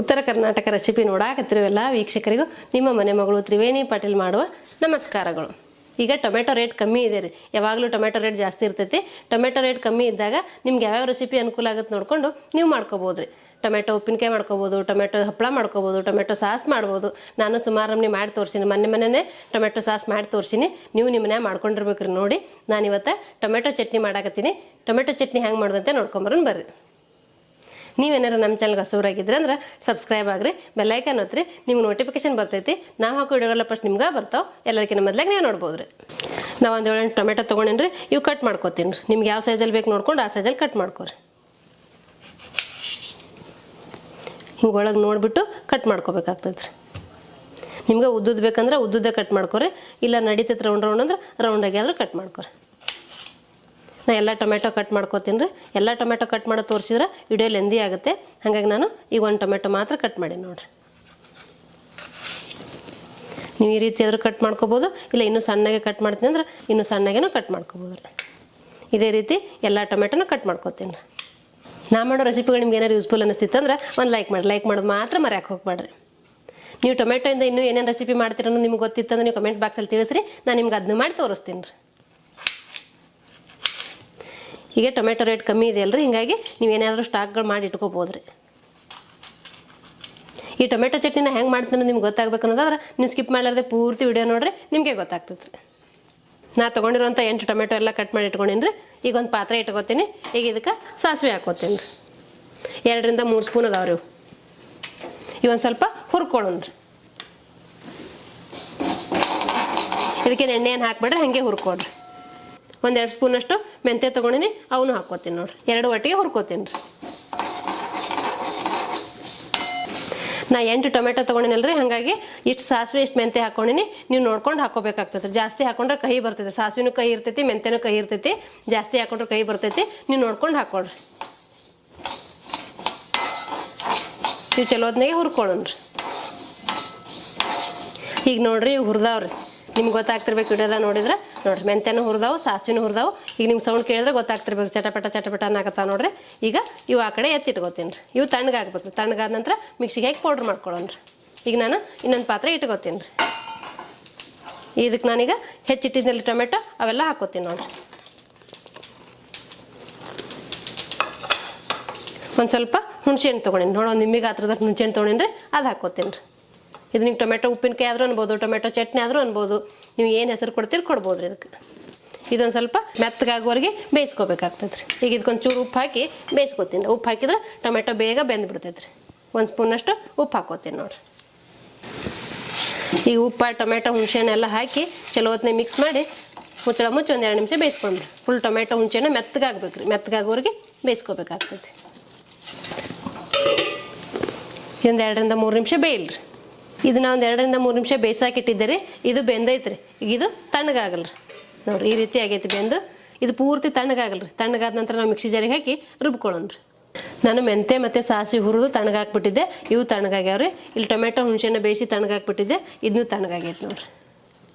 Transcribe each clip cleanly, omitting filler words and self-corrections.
ಉತ್ತರ ಕರ್ನಾಟಕ ರೆಸಿಪಿ ನೋಡಾಕತ್ತಿರೋ ಎಲ್ಲ ವೀಕ್ಷಕರಿಗೂ ನಿಮ್ಮ ಮನೆ ಮಗಳು ತ್ರಿವೇಣಿ ಪಾಟೀಲ್ ಮಾಡುವ ನಮಸ್ಕಾರಗಳು. ಈಗ ಟೊಮೆಟೊ ರೇಟ್ ಕಮ್ಮಿ ಇದೆ ರೀ. ಯಾವಾಗಲೂ ಟೊಮೆಟೊ ರೇಟ್ ಜಾಸ್ತಿ ಇರ್ತೈತಿ. ಟೊಮೆಟೊ ರೇಟ್ ಕಮ್ಮಿ ಇದ್ದಾಗ ನಿಮ್ಗೆ ಯಾವ್ಯಾವ ರೆಸಿಪಿ ಅನುಕೂಲ ಆಗುತ್ತೆ ನೋಡ್ಕೊಂಡು ನೀವು ಮಾಡ್ಕೋಬೋದು ರೀ. ಟೊಮೆಟೊ ಉಪ್ಪಿನಕಾಯಿ ಮಾಡ್ಕೋಬೋದು, ಟೊಮೆಟೊ ಹಪ್ಪಳ ಮಾಡ್ಕೋಬೋದು, ಟೊಮೆಟೊ ಸಾಸ್ ಮಾಡ್ಬೋದು. ನಾನು ಸುಮಾರು ನಮ್ನಿ ಮಾಡಿ ತೋರಿಸಿನಿ, ಮನೆ ಟೊಮೆಟೊ ಸಾಸ್ ಮಾಡಿ ತೋರಿಸಿನಿ. ನೀವು ನಿಮ್ಮ ಮನ್ಯಾಗ ಮಾಡ್ಕೊಂಡಿರ್ಬೇಕ್ರಿ. ನೋಡಿ, ನಾನು ಇವತ್ತು ಟೊಮೆಟೊ ಚಟ್ನಿ ಮಾಡಾಕತ್ತೀನಿ. ಟೊಮೆಟೊ ಚಟ್ನಿ ಹೆಂಗೆ ಮಾಡೋದಂತೆ ನೋಡ್ಕೊಂಬರೋಣ ಬರ್ರಿ. ನೀವೇನಾರು ನಮ್ಮ ಚಾನಲ್ಗೆ ಹೊಸಬರಾಗಿದ್ರೆ ಅಂದ್ರೆ ಸಬ್ಸ್ಕ್ರೈಬ್ ಆಗ್ರಿ, ಬೆಲ್ಲೈಕನ್ ಒತ್ತಿರಿ, ನಿಮ್ಗೆ ನೋಟಿಫಿಕೇಶನ್ ಬರ್ತೈತಿ. ನಾವು ಹಾಕೋ ವಿಡಿಯೋಗಳ ಫಸ್ಟ್ ನಿಮ್ಗೆ ಬರ್ತಾವೆ. ಎಲ್ಲರಿಗಿಂತ ಮೊದಲಾಗ ನೀವು ನೋಡ್ಬೋದು ರೀ. ನಾವು ಒಂದು 7 ಟೊಮೆಟೊ ತೊಗೊಂಡೇನ್ರಿ. ಇವು ಕಟ್ ಮಾಡ್ಕೊತೀನಿ ರೀ. ನಿಮ್ಗೆ ಯಾವ ಸೈಜಲ್ಲಿ ಬೇಕು ನೋಡ್ಕೊಂಡು ಆ ಸೈಜಲ್ಲಿ ಕಟ್ ಮಾಡ್ಕೊರಿ. ಹಿಂಗೆ ಒಳಗೆ ನೋಡಿಬಿಟ್ಟು ಕಟ್ ಮಾಡ್ಕೋಬೇಕಾಗ್ತೈತೆ ರೀ. ನಿಮ್ಗೆ ಉದ್ದುದ್ದು ಬೇಕಂದ್ರೆ ಉದ್ದುದ್ದೇ ಕಟ್ ಮಾಡ್ಕೊರಿ, ಇಲ್ಲ ನಡೀತೈತೆ ರೌಂಡ್ ಅಂದ್ರೆ ರೌಂಡಾಗಿ ಆದರೂ ಕಟ್ ಮಾಡ್ಕೊರಿ. ನಾ ಎಲ್ಲ ಟೊಮೆಟೊ ಕಟ್ ಮಾಡ್ಕೋತೀನಿ ರೀ. ಎಲ್ಲ ಟೊಮೆಟೊ ಕಟ್ ಮಾಡೋ ತೋರಿಸಿದ್ರೆ ವಿಡಿಯೋ ಲೆಂದಿ ಆಗುತ್ತೆ. ಹಾಗಾಗಿ ನಾನು ಈಗ ಒಂದು ಟೊಮೆಟೊ ಮಾತ್ರ ಕಟ್ ಮಾಡಿ ನೋಡಿರಿ. ನೀವು ಈ ರೀತಿ ಆದರೂ ಕಟ್ ಮಾಡ್ಕೋಬೋದು, ಇಲ್ಲ ಇನ್ನೂ ಸಣ್ಣಗೆ ಕಟ್ ಮಾಡ್ತೀನಿ ಅಂದ್ರೆ ಇನ್ನೂ ಸಣ್ಣಗೇನೂ ಕಟ್ ಮಾಡ್ಕೋಬೋದು ರೀ. ಇದೇ ರೀತಿ ಎಲ್ಲ ಟೊಮೆಟೊನೂ ಕಟ್ ಮಾಡ್ಕೋತೀನಿ ರೀ. ನಾ ಮಾಡೋ ರೆಸಿಪಿಗಳು ನಿಮ್ಗೆ ಏನಾರು ಯೂಸ್ಫುಲ್ ಅನ್ನಿಸ್ತಿತ್ತು ಅಂದ್ರೆ ಒಂದು ಲೈಕ್ ಮಾಡೋದು ಮಾತ್ರ ಮರ್ಯಾಕೆ ಹೋಗ್ಬೇಡ್ರಿ. ನೀವು ಟೊಮೆಟೊಯಿಂದ ಇನ್ನೂ ಏನೇನು ರೆಸಿಪಿ ಮಾಡ್ತೀರ ಅನ್ನೋದು ನಿಮ್ಗೆ ಗೊತ್ತಿತ್ತಂದ್ರೆ ನೀವು ಕಮೆಂಟ್ ಬಾಕ್ಸಲ್ಲಿ ತಿಳಿಸ್ರಿ. ನಾನು ನಿಮ್ಗೆ ಅದನ್ನ ಮಾಡಿ ತೋರಿಸ್ತೀನಿ ರೀ. ಈಗ ಟೊಮೆಟೊ ರೇಟ್ ಕಮ್ಮಿ ಇದೆ ಅಲ್ರಿ, ಹಿಂಗಾಗಿ ನೀವೇನಾದರೂ ಸ್ಟಾಕ್ಗಳು ಮಾಡಿ ಇಟ್ಕೋಬೋದು ರೀ. ಈ ಟೊಮೆಟೊ ಚಟ್ನಿನ ಹೆಂಗೆ ಮಾಡ್ತೀನಿ ನಿಮ್ಗೆ ಗೊತ್ತಾಗಬೇಕು ಅನ್ನೋದಾದ್ರೆ ನೀವು ಸ್ಕಿಪ್ ಮಾಡಲಾರ್ದೆ ಪೂರ್ತಿ ವಿಡಿಯೋ ನೋಡ್ರಿ, ನಿಮಗೆ ಗೊತ್ತಾಗ್ತದೆ ರೀ. ನಾ ತೊಗೊಂಡಿರೋಂಥ 8 ಟೊಮೆಟೊ ಎಲ್ಲ ಕಟ್ ಮಾಡಿ ಇಟ್ಕೊಂಡೀನಿ ರೀ. ಈಗ ಒಂದು ಪಾತ್ರೆ ಇಟ್ಕೋತೀನಿ. ಈಗ ಇದಕ್ಕೆ ಸಾಸಿವೆ ಹಾಕೋತೀನಿ ರೀ. 2 ರಿಂದ 3 ಸ್ಪೂನ್ ಅದಾವ್ರಿ ಇವು. ಇವೊಂದು ಸ್ವಲ್ಪ ಹುರ್ಕೊಳ್ಳೋಣ ರೀ. ಇದಕ್ಕೆ ಎಣ್ಣೆ ಏನು ಹಾಕ್ಬೇಡ್ರಿ, ಹಾಗೆ ಹುರ್ಕೊಡ್ರಿ. 1-2 ಸ್ಪೂನಷ್ಟು ಮೆಂತ್ಯ ತೊಗೊಂಡಿನಿ, ಅವನು ಹಾಕ್ಕೋತೀನಿ ನೋಡ್ರಿ. 2 ಒಟ್ಟಿಗೆ ಹುರ್ಕೋತೀನಿ ರೀ. ನಾ 8 ಟೊಮೆಟೊ ತೊಗೊಂಡಿನಲ್ರಿ, ಹಾಗಾಗಿ ಇಷ್ಟು ಸಾಸಿವೆ ಇಷ್ಟು ಮೆಂತ್ಯ ಹಾಕ್ಕೊಂಡಿನಿ. ನೀವು ನೋಡ್ಕೊಂಡು ಹಾಕೋಬೇಕಾಗ್ತೈತೆ. ಜಾಸ್ತಿ ಹಾಕೊಂಡ್ರೆ ಕಹಿ ಬರ್ತೈತೆ. ಸಾಸಿವೆನೂ ಕಹಿ ಇರ್ತೈತಿ, ಮೆಂತ್ಯನೂ ಕಹಿ ಇರ್ತೈತಿ. ಜಾಸ್ತಿ ಹಾಕೊಂಡ್ರೆ ಕಹಿ ಬರ್ತೈತಿ. ನೀವು ನೋಡ್ಕೊಂಡು ಹಾಕ್ಕೊಡ್ರಿ. ನೀವು ಚಲೋ ಹೊತ್ನಾಗೆ ಹುರ್ಕೊಳ್ಳೋಣ್ರಿ. ಈಗ ನೋಡ್ರಿ, ಇವು ಹುರಿದಾವ್ರಿ. ನಿಮ್ಗೆ ಗೊತ್ತಾಗ್ತಿರ್ಬೇಕು ವಿಡಿಯೋದಾಗ ನೋಡಿದ್ರೆ. ನೋಡ್ರಿ, ಮೆಂತ್ಯನೂ ಹುರಿದಾವು, ಸಾಸಿವೆನೂ ಹುರಿದಾವು. ಈಗ ನಿಮ್ಗೆ ಸೌಂಡ್ ಕೇಳಿದ್ರೆ ಗೊತ್ತಾಗ್ತಿರ್ಬೇಕು, ಚಟಪಟ ಅನ್ನಕತ್ತಾವ ನೋಡ್ರಿ. ಈಗ ಇವು ಆ ಕಡೆ ಎತ್ತಿಟ್ಕೋತೀನಿ ರೀ. ಇವು ತಣ್ಣಗಾಗ್ಬೇಕು ರೀ. ತಣ್ಣಗಾದ ನಂತರ ಮಿಕ್ಸಿಗೆ ಹಾಕಿ ಪೌಡ್ರ್ ಮಾಡ್ಕೊಳ್ಳೋಣ್ರಿ. ಈಗ ನಾನು ಇನ್ನೊಂದು ಪಾತ್ರೆ ಇಟ್ಕೋತೀನಿ ರೀ. ಇದಕ್ಕೆ ನಾನೀಗ ಹೆಚ್ಚಿಟ್ಟಿದ್ದಲ್ಲಿ ಟೊಮೆಟೊ ಅವೆಲ್ಲ ಹಾಕೋತೀನಿ ನೋಡ್ರಿ. ಒಂದು ಸ್ವಲ್ಪ ಹುಣಸೆ ಹಣ್ಣು ತೊಗೊಂಡಿನಿ. ನೋಡೋ ಒಂದು ನಿಮಗೆ ಗಾತ್ರದ ಹುಣಸೆ ಹಣ್ಣು ತೊಗೊಂಡಿನಿ ರೀ, ಅದು ಹಾಕೋತೀನಿ ರೀ. ಇದು ನೀವು ಟೊಮೆಟೊ ಉಪ್ಪಿನಕಾಯಿ ಆದರೂ ಅನ್ಬೋದು, ಟೊಮೆಟೊ ಚಟ್ನಿ ಆದರೂ ಅನ್ಬೋದು. ನೀವು ಏನು ಹೆಸರು ಕೊಡ್ತೀರಿ ಕೊಡ್ಬೋದು ರೀ. ಇದಕ್ಕೆ ಇದೊಂದು ಸ್ವಲ್ಪ ಮೆತ್ತಗಾಗುವವರೆಗೆ ಬೇಯಿಸ್ಕೋಬೇಕಾಗ್ತದೆ ರೀ. ಈಗ ಇದಕ್ಕೊಂದು ಚೂರು ಉಪ್ಪು ಹಾಕಿ ಬೇಯಿಸ್ಕೊತೀನಿ. ಉಪ್ಪು ಹಾಕಿದ್ರೆ ಟೊಮೆಟೊ ಬೇಗ ಬೆಂದ್ಬಿಡ್ತೈತೆ ರೀ. 1 ಸ್ಪೂನಷ್ಟು ಉಪ್ಪು ಹಾಕೋತೀನಿ ನೋಡಿರಿ. ಈಗ ಉಪ್ಪು, ಟೊಮೆಟೊ, ಹುಣಸೆಹಣ್ಣೆಲ್ಲ ಹಾಕಿ ಚಲೋ ಹೊತ್ತಿನ ಮಿಕ್ಸ್ ಮಾಡಿ ಮುಚ್ಚಳ ಮುಚ್ಚಿ 1-2 ನಿಮಿಷ ಬೇಯಿಸ್ಕೊಂಡ್ರಿ. ಫುಲ್ ಟೊಮೆಟೊ ಹುಣಸೆಹಣ್ಣು ಮೆತ್ತಗಾಗ್ಬೇಕು ರೀ. ಮೆತ್ತಗಾಗೋವರೆಗೆ ಬೇಯಿಸ್ಕೋಬೇಕಾಗ್ತೈತಿ. ಒಂದು 2 ರಿಂದ 3 ನಿಮಿಷ ಬೇಯಿಲ್ರಿ. ಇದನ್ನ ಒಂದು 2 ರಿಂದ 3 ನಿಮಿಷ ಬೇಯಿಸಾಕಿಟ್ಟಿದ್ದೆ ರೀ. ಇದು ಬೆಂದೈತ್ರಿ. ಈಗ ಇದು ತಣ್ಣಗಾಗಲ್ರಿ. ನೋಡಿರಿ, ಈ ರೀತಿ ಆಗೈತಿ ಬೆಂದು. ಇದು ಪೂರ್ತಿ ತಣ್ಣಗಾಗಲ್ರಿ. ತಣ್ಣಗಾದ ನಂತರ ನಾವು ಮಿಕ್ಸಿ ಜಾರಿಗೆ ಹಾಕಿ ರುಬ್ಕೊಳ್ಳೋಣ್ರಿ. ನಾನು ಮೆಂತೆ ಮತ್ತು ಸಾಸಿವೆ ಹುರಿದು ತಣ್ಣಗಾಕ್ಬಿಟ್ಟಿದ್ದೆ. ಇವು ತಣ್ಣಗಾಗ್ಯಾವ್ರಿ. ಇಲ್ಲಿ ಟೊಮೆಟೊ ಹುಣಸೆಹಣ್ಣು ಬೇಯಿಸಿ ತಣ್ಣಗಾಕ್ಬಿಟ್ಟಿದ್ದೆ. ಇದನ್ನೂ ತಣ್ಣಗಾಗೈತೆ ನೋಡ್ರಿ.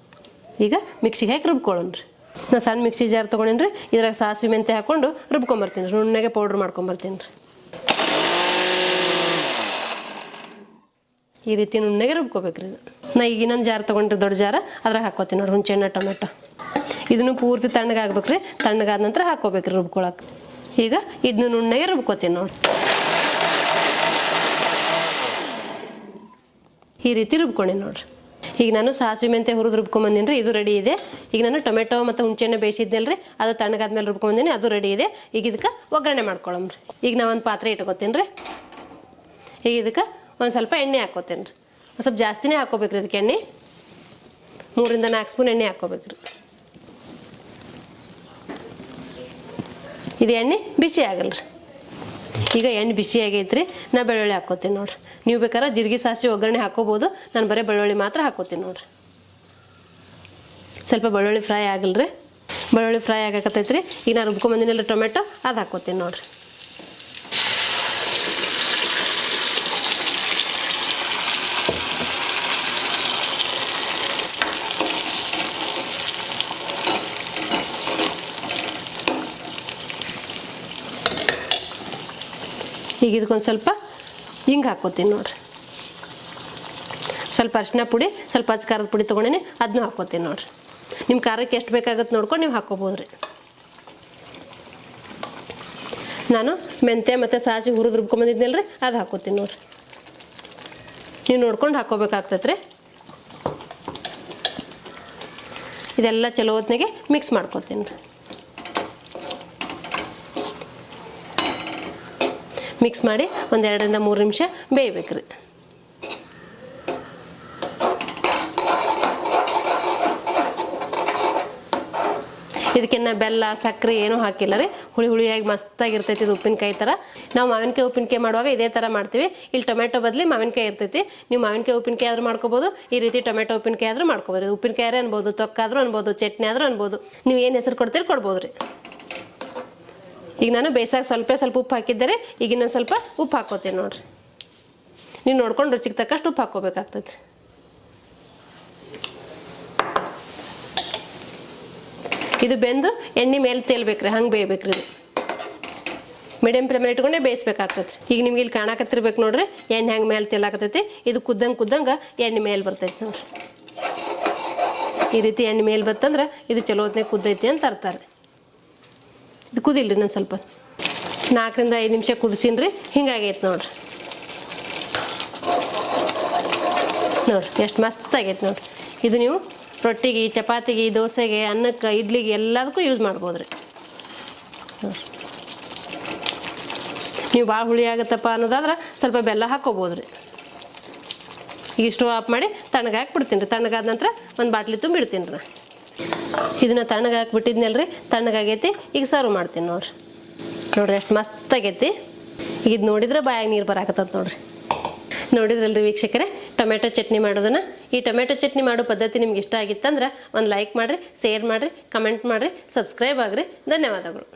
ಈಗ ಮಿಕ್ಸಿಗೆ ಹಾಕಿ ರುಬ್ಕೊಳ್ಳೋಣ್ರಿ. ನಾನು ಸಣ್ಣ ಮಿಕ್ಸಿ ಜಾರ್ ತೊಗೊಂಡೇನಿ ರೀ. ಇದ್ರಾಗ ಸಾಸಿವೆ ಮೆಂತೆ ಹಾಕ್ಕೊಂಡು ರುಬ್ಕೊಂಬರ್ತೀನಿ ರೀ. ನುಣ್ಣಗೆ ಪೌಡ್ರ್ ಮಾಡ್ಕೊಂಬರ್ತೀನಿ ರೀ. ಈ ರೀತಿ ನುಣ್ಣಗೆ ರುಬ್ಕೋಬೇಕ್ರಿ. ನಾ ಈಗ ಇನ್ನೊಂದು ಜಾರ್ ತೊಗೊಂಡ್ರಿ, ದೊಡ್ಡ ಜಾರ, ಅದ್ರಾಗ ಹಾಕೋತೀನಿ ನೋಡ್ರಿ ಹುಣಸೆಹಣ್ಣು, ಟೊಮೆಟೊ. ಇದನ್ನು ಪೂರ್ತಿ ತಣ್ಣಗಾಗ್ಬೇಕ್ರಿ. ತಣ್ಣಗಾದ ನಂತರ ಹಾಕೋಬೇಕ್ರಿ ರುಬ್ಕೊಳಕ್ಕೆ. ಈಗ ಇದನ್ನು ನುಣ್ಣಗೆ ರುಬ್ಕೋತೀನಿ ನೋಡಿ. ಈ ರೀತಿ ರುಬ್ಕೊಂಡಿ ನೋಡ್ರಿ. ಈಗ ನಾನು ಸಾಸಿವೆ ಮೆಂತೆ ಹುರಿದು ರುಬ್ಕೊಂಬಂದಿನಿ ರೀ. ಇದು ರೆಡಿ ಇದೆ. ಈಗ ನಾನು ಟೊಮೆಟೊ ಮತ್ತು ಹುಣಸೆಹಣ್ಣು ಬೇಯಿಸಿದ್ನಲ್ರಿ, ಅದು ತಣ್ಣಗಾದ್ಮೇಲೆ ರುಬ್ಕೊಂಬಂದಿನಿ. ಅದು ರೆಡಿ ಇದೆ. ಈಗ ಇದಕ್ಕೆ ಒಗ್ಗರಣೆ ಮಾಡ್ಕೊಳಮ್ರಿ. ಈಗ ನಾ ಒಂದು ಪಾತ್ರೆ ಇಟ್ಕೋತೀನಿ ರೀ. ಈಗ ಇದಕ್ಕೆ ಒಂದು ಸ್ವಲ್ಪ ಎಣ್ಣೆ ಹಾಕೋತೀನಿ ರೀ. ಸ್ವಲ್ಪ ಜಾಸ್ತಿನೇ ಹಾಕೋಬೇಕ್ರಿ ಇದಕ್ಕೆ ಎಣ್ಣೆ. 3 ರಿಂದ 4 ಸ್ಪೂನ್ ಎಣ್ಣೆ ಹಾಕೋಬೇಕ್ರಿ. ಇದು ಎಣ್ಣೆ ಬಿಸಿ ಆಗಲ್ರಿ. ಈಗ ಎಣ್ಣೆ ಬಿಸಿ ಆಗೈತ್ರಿ. ನಾ ಬೆಳ್ಳುಳ್ಳಿ ಹಾಕೋತೀನಿ ನೋಡ್ರಿ. ನೀವು ಬೇಕಾದ್ರೆ ಜೀರಿಗೆ ಸಾಸಿವೆ ಒಗ್ಗರಣೆ ಹಾಕೋಬೋದು. ನಾನು ಬರೀ ಬೆಳ್ಳುಳ್ಳಿ ಮಾತ್ರ ಹಾಕೋತೀನಿ ನೋಡ್ರಿ. ಸ್ವಲ್ಪ ಬೆಳ್ಳುಳ್ಳಿ ಫ್ರೈ ಆಗಲ್ರಿ. ಬೆಳ್ಳುಳ್ಳಿ ಫ್ರೈ ಆಗಕತ್ತೈತ್ರಿ. ಈಗ ನಾನು ರುಬ್ಕೊಂಬಂದಿನಲ್ಲ ಟೊಮೆಟೊ, ಅದು ಹಾಕೋತೀನಿ ನೋಡ್ರಿ. ಈಗ ಇದಕ್ಕೊಂದು ಸ್ವಲ್ಪ ಹಿಂಗೆ ಹಾಕ್ಕೋತೀನಿ ನೋಡಿರಿ. ಸ್ವಲ್ಪ ಅರಿಶಿನ ಪುಡಿ, ಸ್ವಲ್ಪ ಅಚ್ಚ ಖಾರದ ಪುಡಿ ತೊಗೊಂಡಿನಿ, ಅದನ್ನೂ ಹಾಕ್ಕೋತೀನಿ ನೋಡಿರಿ. ನಿಮ್ಮ ಖಾರಕ್ಕೆ ಎಷ್ಟು ಬೇಕಾಗುತ್ತೆ ನೋಡ್ಕೊಂಡು ನೀವು ಹಾಕ್ಕೋಬೋದು ರೀ. ನಾನು ಮೆಂತ್ಯ ಮತ್ತು ಸಾಸಿವೆ ಹುರಿದು ರುಬ್ಕೊಂಬಂದಿದ್ನಲ್ಲ ರೀ, ಅದು ಹಾಕ್ಕೋತೀನಿ ನೋಡಿರಿ. ನೀವು ನೋಡ್ಕೊಂಡು ಹಾಕ್ಕೋಬೇಕಾಗ್ತೈತೆ ರೀ. ಇದೆಲ್ಲ ಚಲೋ ಹೊತ್ತಿನಾಗೆ ಮಿಕ್ಸ್ ಮಾಡ್ಕೊತೀನಿ ರೀ. ಮಿಕ್ಸ್ ಮಾಡಿ ಒಂದು 2 ರಿಂದ 3 ನಿಮಿಷ ಬೇಯಬೇಕು ರೀ. ಇದಕ್ಕಿನ್ನ ಬೆಲ್ಲ ಸಕ್ಕರೆ ಏನೂ ಹಾಕಿಲ್ಲ ರೀ. ಹುಳಿ ಹುಳಿಯಾಗಿ ಮಸ್ತಾಗಿರ್ತೈತಿ ಇದು ಉಪ್ಪಿನಕಾಯಿ ಥರ. ನಾವು ಮಾವಿನಕಾಯಿ ಉಪ್ಪಿನಕಾಯಿ ಮಾಡುವಾಗ ಇದೇ ಥರ ಮಾಡ್ತೀವಿ. ಇಲ್ಲಿ ಟೊಮೆಟೊ ಬದಲಿ ಮಾವಿನಕಾಯಿ ಇರ್ತೈತಿ. ನೀವು ಮಾವಿನಕಾಯಿ ಉಪ್ಪಿನಕಾಯಿ ಆದರೂ ಮಾಡ್ಕೋಬೋದು, ಈ ರೀತಿ ಟೊಮೆಟೊ ಉಪ್ಪಿನಕಾಯಿ ಆದರೂ ಮಾಡ್ಕೋಬೋದು. ಇದು ಉಪ್ಪಿನಕಾಯಿ ಅನ್ಬೋದು, ತೊಕ್ಕಾದರೂ ಅನ್ಬೋದು, ಚಟ್ನಿ ಆದರೂ ಅನ್ಬೋದು. ನೀವು ಏನು ಹೆಸರು ಕೊಡ್ತೀರಿ ಕೊಡ್ಬೋದು ರೀ. ಈಗ ನಾನು ಬೇಯಿಸಾಗ ಸ್ವಲ್ಪ ಉಪ್ಪು ಹಾಕಿದ್ದೆ. ಈಗ ಇನ್ನೊಂದು ಸ್ವಲ್ಪ ಉಪ್ಪು ಹಾಕ್ಕೋತೀನಿ ನೋಡಿರಿ. ನೀವು ನೋಡ್ಕೊಂಡು ರುಚಿಗೆ ತಕ್ಕಷ್ಟು ಉಪ್ಪು ಹಾಕ್ಕೋಬೇಕಾಗ್ತೈತಿ. ಇದು ಬೆಂದು ಎಣ್ಣೆ ಮೇಲೆ ತೇಲ್ಬೇಕ್ರಿ, ಹಂಗೆ ಬೇಯಬೇಕ್ರಿ. ಇದು ಮೀಡಿಯಮ್ ಫ್ಲೇಮ್ ಇಟ್ಕೊಂಡೆ ಬೇಯಿಸ್ಬೇಕಾಗ್ತೈತಿ. ಈಗ ನಿಮ್ಗೆ ಇಲ್ಲಿ ಕಾಣಕತ್ತಿರ್ಬೇಕು ನೋಡ್ರಿ, ಎಣ್ಣೆ ಹೆಂಗೆ ಮೇಲೆ ತೇಲಾಕತ್ತೈತಿ. ಇದು ಕುದ್ದಂಗೆ ಎಣ್ಣೆ ಮೇಲೆ ಬರ್ತೈತಿ ನೋಡ್ರಿ. ಈ ರೀತಿ ಎಣ್ಣೆ ಮೇಲೆ ಬರ್ತಂದ್ರೆ ಇದು ಚಲೋ ಹೊತ್ತಿನಾಗ ಕುದ್ದೈತಿ ಅಂತ ಅರ್ತಾರೆ. ಇದು ಕುದಿಲ್ರಿ, ನಾನು ಸ್ವಲ್ಪ 4 ರಿಂದ 5 ನಿಮಿಷ ಕುದಿಸಿನ್ರಿ. ಹಿಂಗಾಗೈತೆ ನೋಡ್ರಿ. ಎಷ್ಟು ಮಸ್ತ್ ಆಗೈತೆ ನೋಡ್ರಿ. ಇದು ನೀವು ರೊಟ್ಟಿಗೆ, ಚಪಾತಿಗೆ, ದೋಸೆಗೆ, ಅನ್ನಕ್ಕೆ, ಇಡ್ಲಿಗೆ ಎಲ್ಲದಕ್ಕೂ ಯೂಸ್ ಮಾಡ್ಬೋದು ರೀ. ನೀವು ಭಾಳ ಹುಳಿ ಆಗುತ್ತಪ್ಪ ಅನ್ನೋದಾದ್ರೆ ಸ್ವಲ್ಪ ಬೆಲ್ಲ ಹಾಕ್ಕೋಬೋದು ರೀ. ಈಗ ಸ್ಟವ್ ಆಫ್ ಮಾಡಿ ತಣ್ಣಗೆ ಹಾಕ್ಬಿಡ್ತೀನಿ ರೀ. ತಣ್ಣಗಾದ ನಂತರ ಒಂದು ಬಾಟ್ಲಿ ತುಂಬಿಡ್ತೀನಿ ರೀ. ಇದನ್ನ ತಣ್ಣಗೆ ಹಾಕ್ಬಿಟ್ಟಿದ್ನಲ್ರಿ, ತಣ್ಣಗಾಗೈತಿ. ಈಗ ಸರ್ವ್ ಮಾಡ್ತೀನಿ ನೋಡ್ರಿ. ಎಷ್ಟು ಮಸ್ತ್ ಆಗೈತಿ. ಈಗ ಇದು ನೋಡಿದ್ರೆ ಬಾಯಾಗ ನೀರು ಬರಾಕತ್ತದ ನೋಡ್ರಿ. ನೋಡಿದ್ರಲ್ರಿ ವೀಕ್ಷಕರೇ, ಟೊಮೆಟೊ ಚಟ್ನಿ ಮಾಡೋದನ್ನು. ಈ ಟೊಮೆಟೊ ಚಟ್ನಿ ಮಾಡೋ ಪದ್ಧತಿ ನಿಮ್ಗೆ ಇಷ್ಟ ಆಗಿತ್ತಂದ್ರೆ ಒಂದು ಲೈಕ್ ಮಾಡಿರಿ, ಶೇರ್ ಮಾಡಿರಿ, ಕಮೆಂಟ್ ಮಾಡಿರಿ, ಸಬ್ಸ್ಕ್ರೈಬ್ ಆಗಿರಿ. ಧನ್ಯವಾದಗಳು.